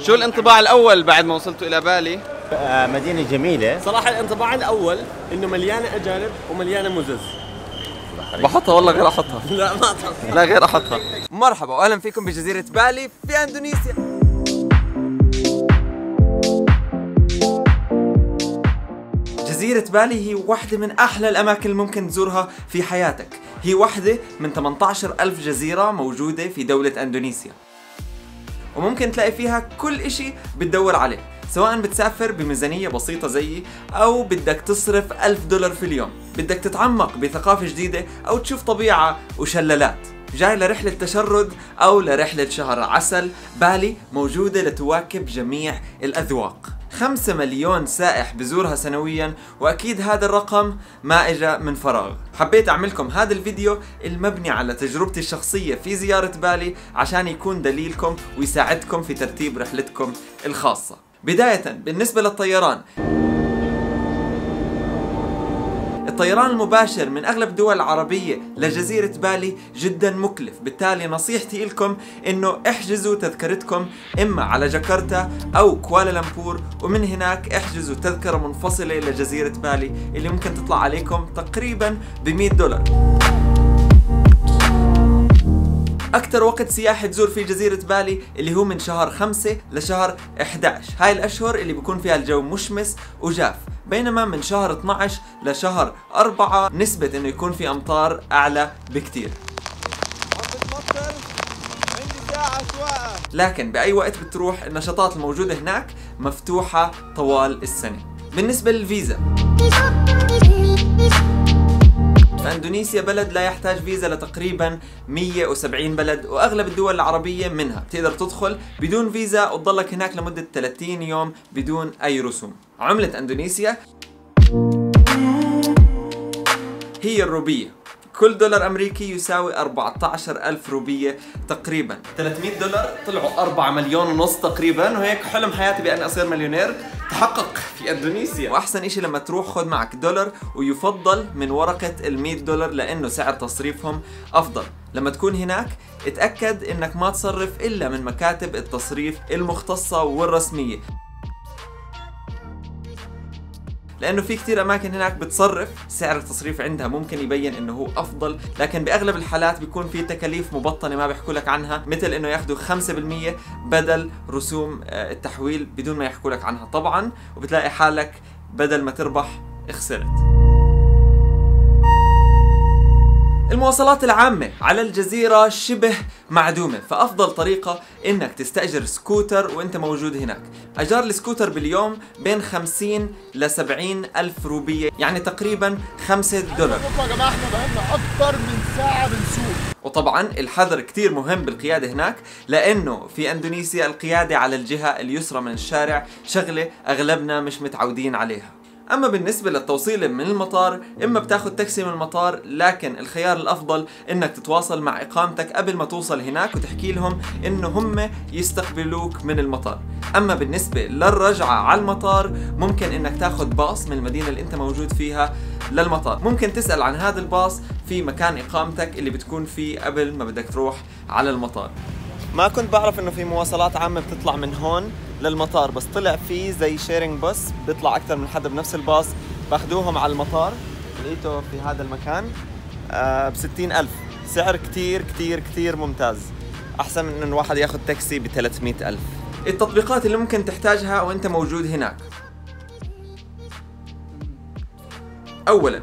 شو الانطباع الأول بعد ما وصلتوا إلى بالي؟ مدينة جميلة صراحة الانطباع الأول إنه مليانة أجانب ومليانة مزز. بحطها والله غير أحطها. لا ما تحط. لا غير أحطها. مرحبا وأهلا فيكم بجزيرة بالي في أندونيسيا. جزيرة بالي هي واحدة من أحلى الأماكن اللي ممكن تزورها في حياتك. هي واحدة من 18,000 جزيرة موجودة في دولة أندونيسيا، وممكن تلاقي فيها كل إشي بتدور عليه، سواء بتسافر بميزانية بسيطة زيي أو بدك تصرف $1000 في اليوم، بدك تتعمق بثقافة جديدة أو تشوف طبيعة وشلالات، جاي لرحلة تشرد أو لرحلة شهر عسل. بالي موجودة لتواكب جميع الأذواق. 5 مليون سائح بزورها سنويا، وأكيد هذا الرقم ما إجا من فراغ. حبيت أعملكم هذا الفيديو المبني على تجربتي الشخصية في زيارة بالي عشان يكون دليلكم ويساعدكم في ترتيب رحلتكم الخاصة. بداية بالنسبة للطيران، الطيران المباشر من أغلب الدول العربية لجزيرة بالي جدا مكلف، بالتالي نصيحتي لكم إنه احجزوا تذكرتكم إما على جاكرتا أو كوالالمبور، ومن هناك احجزوا تذكرة منفصلة لجزيرة بالي اللي ممكن تطلع عليكم تقريبا $100. أكثر وقت سياحي تزور فيه جزيرة بالي اللي هو من شهر 5 لشهر 11، هاي الأشهر اللي بيكون فيها الجو مشمس وجاف، بينما من شهر 12 لشهر 4 نسبة إنه يكون في أمطار أعلى بكتير. لكن بأي وقت بتروح النشاطات الموجودة هناك مفتوحة طوال السنة. بالنسبة للفيزا، فاندونيسيا بلد لا يحتاج فيزا لتقريبا 170 بلد، واغلب الدول العربية منها بتقدر تدخل بدون فيزا وتضلك هناك لمدة 30 يوم بدون اي رسوم. عملة اندونيسيا هي الروبية، كل $1 أمريكي يساوي 14,000 روبية تقريبا. $300 طلعوا 4 مليون ونص تقريبا، وهيك حلم حياتي بأني أصير مليونير تحقق في أندونيسيا. وأحسن إشي لما تروح خد معك $، ويفضل من ورقة $100 لأنه سعر تصريفهم أفضل. لما تكون هناك اتأكد إنك ما تصرف إلا من مكاتب التصريف المختصة والرسمية، لأنه في كتير أماكن هناك بتصرف سعر التصريف عندها ممكن يبين إنه هو أفضل، لكن بأغلب الحالات بيكون في تكاليف مبطنة ما بيحكوا لك عنها، مثل إنه ياخدوا 5% بدل رسوم التحويل بدون ما يحكوا لك عنها طبعا، وبتلاقي حالك بدل ما تربح خسرت. المواصلات العامة على الجزيرة شبه معدومة، فأفضل طريقة إنك تستأجر سكوتر وإنت موجود هناك. أجار السكوتر باليوم بين 50 ل 70 ألف روبية، يعني تقريبا $5. يا جماعة احنا بقالنا أكتر من ساعة بنسوق. وطبعا الحذر كتير مهم بالقيادة هناك، لأنه في أندونيسيا القيادة على الجهة اليسرى من الشارع شغلة أغلبنا مش متعودين عليها. أما بالنسبة للتوصيل من المطار، إما بتاخد تاكسي من المطار، لكن الخيار الأفضل إنك تتواصل مع إقامتك قبل ما توصل هناك وتحكي لهم إنه هم يستقبلوك من المطار. أما بالنسبة للرجعة على المطار، ممكن إنك تاخد باص من المدينة اللي أنت موجود فيها للمطار. ممكن تسأل عن هذا الباص في مكان إقامتك اللي بتكون فيه قبل ما بدك تروح على المطار. ما كنت بعرف إنه في مواصلات عامة بتطلع من هون للمطار، بس طلع في زي شيرنج باص بيطلع أكثر من حدا بنفس الباص، باخذوهم على المطار. لقيته في هذا المكان ب60,000، سعر كتير كتير كتير ممتاز، أحسن من إنه الواحد ياخذ تاكسي ب300,000. التطبيقات اللي ممكن تحتاجها وأنت موجود هناك، أولاً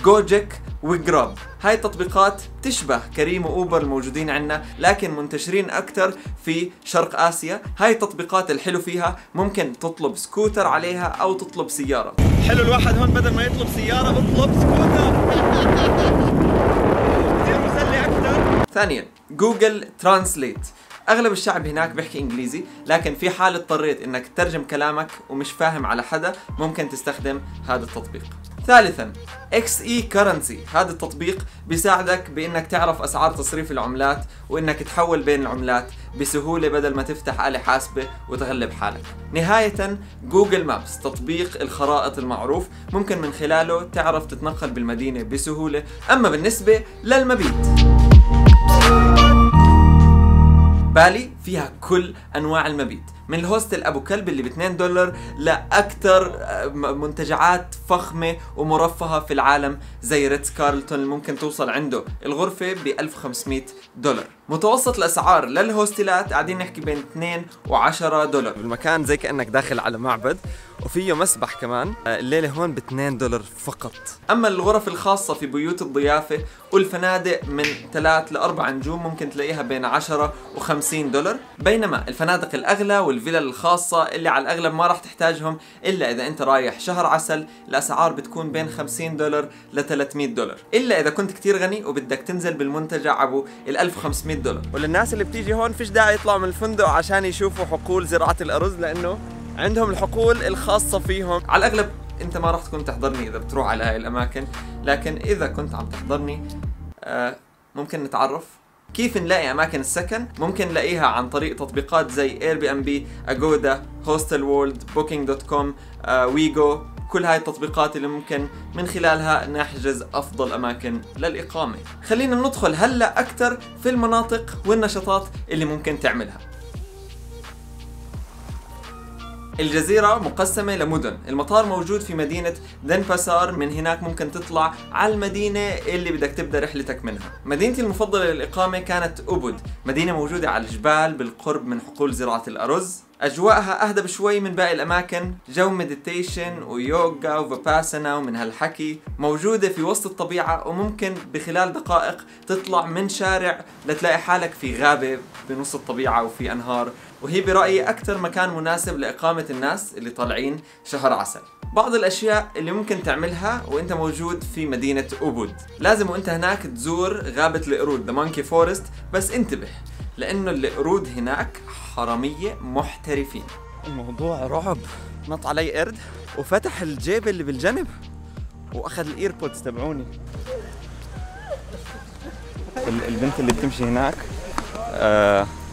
جوجك وجراب. هاي التطبيقات تشبه كريم وأوبر الموجودين عنا، لكن منتشرين أكثر في شرق آسيا. هاي التطبيقات الحلو فيها ممكن تطلب سكوتر عليها أو تطلب سيارة. حلو الواحد هون بدل ما يطلب سيارة بطلب سكوتر، كثير مسلي أكثر. ثانياً جوجل ترانسليت. أغلب الشعب هناك بيحكي إنجليزي، لكن في حال اضطريت إنك تترجم كلامك ومش فاهم على حدا ممكن تستخدم هذا التطبيق. ثالثاً XE Currency. هذا التطبيق بيساعدك بإنك تعرف أسعار تصريف العملات وإنك تحول بين العملات بسهولة بدل ما تفتح آلة حاسبة وتغلب حالك. نهاية جوجل مابس، تطبيق الخرائط المعروف، ممكن من خلاله تعرف تتنقل بالمدينة بسهولة. أما بالنسبة للمبيت، بالي فيها كل انواع المبيت، من الهوستل ابو كلب اللي ب$2 لاكثر منتجعات فخمه ومرفهه في العالم زي ريتز كارلتون اللي ممكن توصل عنده الغرفه ب$1500. متوسط الاسعار للهوستلات قاعدين نحكي بين $2 و$10. المكان زي كانك داخل على معبد وفيه مسبح كمان. الليله هون ب$2 فقط. اما الغرف الخاصه في بيوت الضيافه والفنادق من 3 ل 4 نجوم ممكن تلاقيها بين $10 و$50. بينما الفنادق الاغلى والفلل الخاصه اللي على الاغلب ما راح تحتاجهم الا اذا انت رايح شهر عسل، الاسعار بتكون بين $50 ل $300، الا اذا كنت كتير غني وبدك تنزل بالمنتجع ابو $1500. وللناس اللي بتيجي هون فيش داعي يطلعوا من الفندق عشان يشوفوا حقول زراعه الارز، لانه عندهم الحقول الخاصه فيهم. على الاغلب انت ما راح تكون تحضرني اذا بتروح على هاي الاماكن، لكن اذا كنت عم تحضرني ممكن نتعرف. كيف نلاقي اماكن السكن؟ ممكن نلاقيها عن طريق تطبيقات زي Airbnb، Agoda، Hostel World، Booking.com، ويجو. كل هاي التطبيقات اللي ممكن من خلالها نحجز افضل اماكن للاقامه. خلينا ندخل هلا اكثر في المناطق والنشاطات اللي ممكن تعملها. الجزيرة مقسمة لمدن، المطار موجود في مدينة دنباسار، من هناك ممكن تطلع على المدينة اللي بدك تبدأ رحلتك منها. مدينتي المفضلة للإقامة كانت أوبود، مدينة موجودة على الجبال بالقرب من حقول زراعة الأرز. أجواءها أهدى بشوي من باقي الأماكن، جو مديتيشن ويوغا وفاباسانا ومن هالحكي. موجودة في وسط الطبيعة وممكن بخلال دقائق تطلع من شارع لتلاقي حالك في غابة بنص الطبيعة وفي أنهار، وهي برأيي أكثر مكان مناسب لإقامة الناس اللي طالعين شهر عسل. بعض الأشياء اللي ممكن تعملها وإنت موجود في مدينة أوبود: لازم وإنت هناك تزور غابة القرود The Monkey Forest، بس انتبه لأنه القرود هناك حرامية محترفين. الموضوع رعب. نط علي قرد وفتح الجيب اللي بالجنب وأخذ الإيربودز تبعوني. البنت اللي بتمشي هناك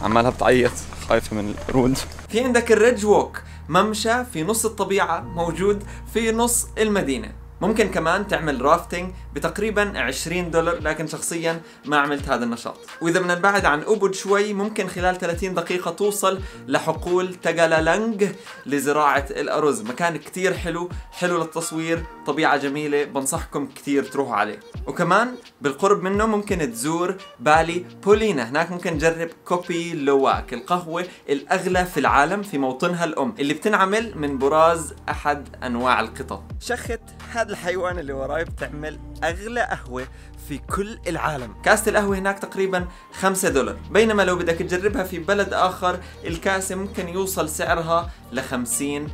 عمالها بتعيط خايفة من القرود. في عندك الريدج ووك، ممشى في نص الطبيعة موجود في نص المدينة. ممكن كمان تعمل رافتنج بتقريبا $20، لكن شخصيا ما عملت هذا النشاط. واذا بدنا نبعد عن أوبود شوي ممكن خلال 30 دقيقة توصل لحقول تاغالالانج لزراعة الأرز. مكان كتير حلو للتصوير، طبيعة جميلة، بنصحكم كتير تروحوا عليه. وكمان بالقرب منه ممكن تزور بالي بولينا، هناك ممكن تجرب كوبي لواك، القهوة الأغلى في العالم في موطنها الأم اللي بتنعمل من براز أحد أنواع القطط. شخت هذا الحيوان اللي وراي بتعمل أغلى قهوة في كل العالم. كاسة القهوة هناك تقريبا $5، بينما لو بدك تجربها في بلد آخر الكاسة ممكن يوصل سعرها $50.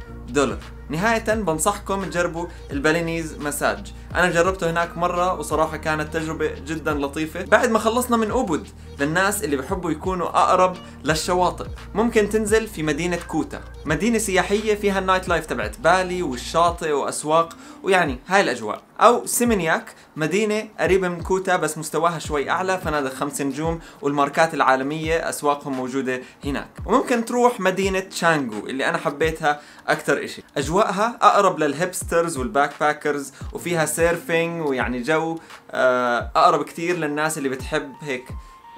نهاية بنصحكم تجربوا البالينيز مساج، أنا جربته هناك مرة وصراحة كانت تجربة جدا لطيفة. بعد ما خلصنا من أوبود، للناس اللي بحبوا يكونوا أقرب للشواطئ ممكن تنزل في مدينة كوتا، مدينة سياحية فيها النايت لايف تبعت بالي والشاطئ وأسواق ويعني هاي الأجواء. أو سيمينياك، مدينة قريبة من كوتا بس مستواها شوي أعلى، فنادق 5 نجوم والماركات العالمية أسواقهم موجودة هناك. وممكن تروح مدينة شانغو اللي أنا حبيتها أكتر إشي، أجواءها أقرب للهيبسترز والباك باكرز وفيها سيرفينج، ويعني جو أقرب كتير للناس اللي بتحب هيك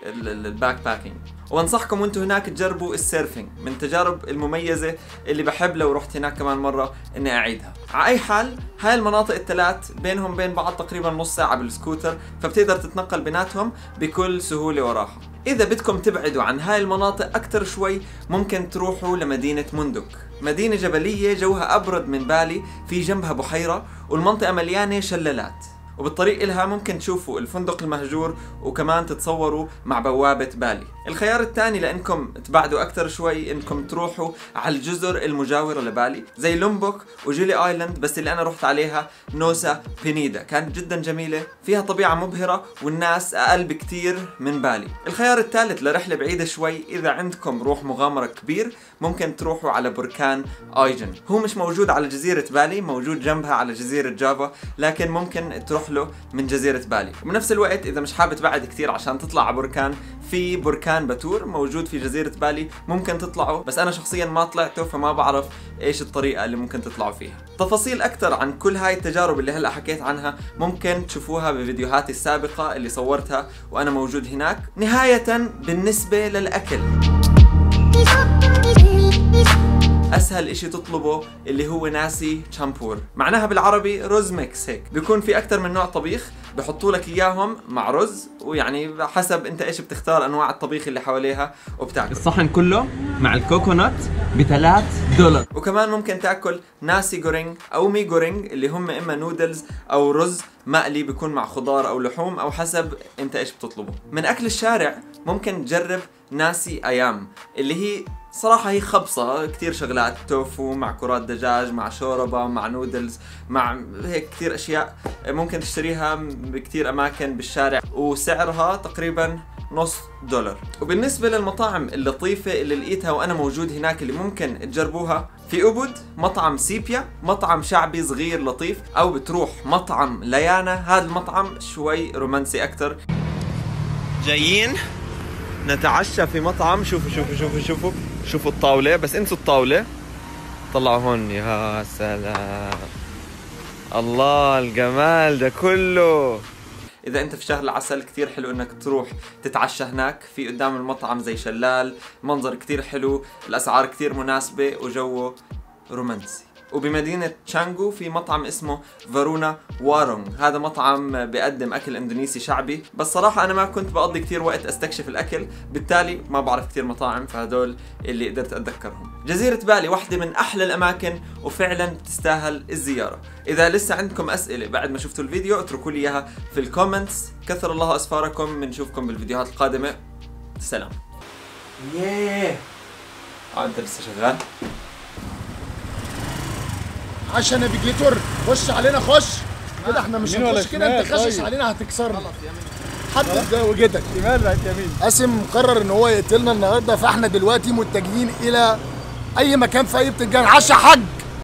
الباك باكينج. وانصحكم وانتم هناك تجربوا السيرفينج، من التجارب المميزة اللي بحب لو رحت هناك كمان مرة اني اعيدها. على اي حال هاي المناطق الثلاث بينهم بين بعض تقريبا نص ساعة بالسكوتر، فبتقدر تتنقل بيناتهم بكل سهولة وراحة. اذا بدكم تبعدوا عن هاي المناطق اكتر شوي ممكن تروحوا لمدينة مندك، مدينة جبلية جوها ابرد من بالي، في جنبها بحيرة والمنطقة مليانة شلالات، وبالطريق إلها ممكن تشوفوا الفندق المهجور وكمان تتصوروا مع بوابة بالي. الخيار الثاني لأنكم تبعدوا أكثر شوي إنكم تروحوا على الجزر المجاورة لبالي زي لومبوك وجيلي آيلاند، بس اللي أنا رحت عليها نوسا بينيدا، كانت جدا جميلة، فيها طبيعة مبهرة والناس أقل بكتير من بالي. الخيار الثالث لرحلة بعيدة شوي، إذا عندكم روح مغامرة كبير ممكن تروحوا على بركان آيجن. هو مش موجود على جزيرة بالي، موجود جنبها على جزيرة جافا، لكن ممكن تروح له من جزيرة بالي. وبنفس الوقت إذا مش حابب تبعد كتير عشان تطلع على بركان، في بركان باتور موجود في جزيرة بالي ممكن تطلعوا، بس أنا شخصيا ما طلعته فما بعرف إيش الطريقة اللي ممكن تطلعوا فيها. تفاصيل أكتر عن كل هاي التجارب اللي هلأ حكيت عنها ممكن تشوفوها بفيديوهاتي السابقة اللي صورتها وأنا موجود هناك. نهاية بالنسبة للأكل، اسهل اشي تطلبه اللي هو ناسي تشامبور، معناها بالعربي رز ميكس. هيك بيكون في اكثر من نوع طبيخ بحطوا لك اياهم مع رز، ويعني حسب انت ايش بتختار انواع الطبيخ اللي حواليها وبتاكل. الصحن كله مع الكوكونات $3. وكمان ممكن تاكل ناسي غورينج او مي غورينج اللي هم اما نودلز او رز مقلي بيكون مع خضار او لحوم او حسب انت ايش بتطلبه. من اكل الشارع ممكن تجرب ناسي ايام اللي هي صراحة هي خبصة كتير شغلات، توفو مع كرات دجاج مع شوربة مع نودلز مع هيك كتير اشياء ممكن تشتريها بكتير اماكن بالشارع، وسعرها تقريبا $0.5. وبالنسبة للمطاعم اللطيفة اللي لقيتها وانا موجود هناك اللي ممكن تجربوها، في أبد مطعم سيبيا، مطعم شعبي صغير لطيف، او بتروح مطعم ليانا، هذا المطعم شوي رومانسي اكتر. جايين نتعشى في مطعم، شوفوا الطاولة، بس انسوا الطاولة، طلعوا هون. يا سلام، الله الجمال ده كله. إذا أنت في شهر العسل كتير حلو إنك تروح تتعشى هناك، في قدام المطعم زي شلال، منظر كتير حلو، الأسعار كتير مناسبة وجوه رومانسي. وبمدينة تشانغو في مطعم اسمه فارونا وارونغ، هذا مطعم بيقدم أكل إندونيسي شعبي، بس صراحة أنا ما كنت بقضي كتير وقت أستكشف الأكل، بالتالي ما بعرف كتير مطاعم، فهدول اللي قدرت أتذكرهم. جزيرة بالي واحدة من أحلى الأماكن وفعلا تستاهل الزيارة. إذا لسه عندكم أسئلة بعد ما شفتوا الفيديو اتركوا لي إياها في الكومنتس. كثر الله أسفاركم، بنشوفكم بالفيديوهات القادمة. سلام. أنت لسه شغال؟ عشان نافيجيتور خش علينا، خش كده، احنا مش هنخش كده، انت خشش علينا هتكسرنا. حدد ده وجهتك. شمال بقت يمين. قاسم مقرر ان هو يقتلنا النهارده، فاحنا دلوقتي متجهين الى اي مكان في اي بتنجان. عشا حج.